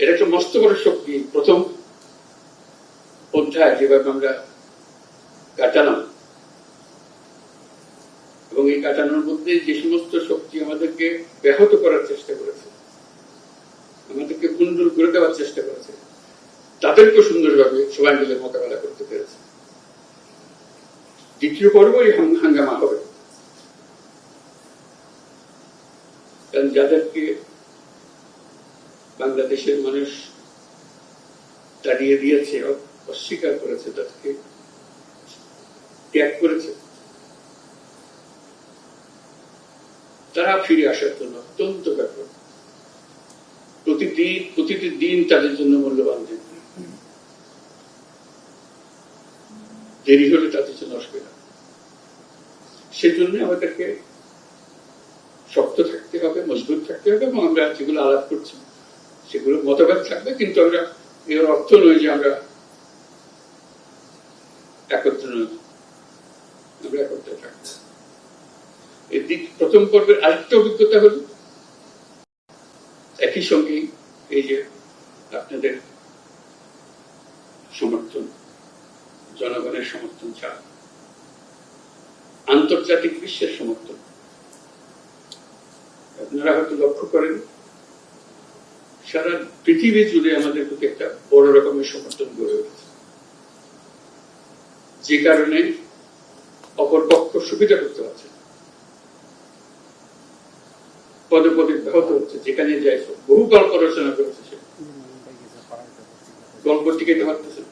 এটা একটা মস্ত বড় শক্তি। প্রথম অধ্যায় যেভাবে আমরা কাটালাম, এবং এই কাটানোর মধ্যে যে সমস্ত শক্তি আমাদেরকে ব্যাহত করার চেষ্টা করেছে, আমাদেরকে ভুন্ডুল করে দেওয়ার চেষ্টা করেছে, তাদেরকে সুন্দরভাবে সবাই মিলে মোকাবেলা করতে পেরেছে। দ্বিতীয় পর্বই হাঙ্গামা হবে, কারণ যাদেরকে বাংলাদেশের মানুষ তাড়িয়ে দিয়েছে, অস্বীকার করেছে, তাদেরকে ত্যাগ করেছে, তারা ফিরে আসার জন্য অত্যন্ত ব্যাপক। প্রতিটি দিন তাদের জন্য মূল্যবান দিন, দেরি হলে তাদের জন্য অসুবিধা। সেজন্য আমাদেরকে শক্ত থাকতে হবে, মজবুত থাকতে হবে, এবং আমরা যেগুলো আলাপ করছি সেগুলো মতভেদ থাকবে, কিন্তু আমরা এর অর্থ নয় যে আমরা একত্র নই, আমরা একত্রে থাকবো। এই দিক প্রথম পর্বের আরেকটা অভিজ্ঞতা হল একই সঙ্গে এই যে আপনাদের সমর্থন, জনগণের সমর্থন ছাড়া আন্তর্জাতিক বিশ্বের সমর্থন। আপনারা হয়তো লক্ষ্য করেন সারা পৃথিবী জুড়ে আমাদের প্রতি একটা বড় রকমের সমর্থন গড়ে উঠেছে, যে কারণে অপর পক্ষ সুবিধা করতে পারছে, পদে পদে ব্যাহত হচ্ছে। যেখানে যাই বহু গল্প রচনা করেছে, সে গল্প টিকাইতে পারতেছে,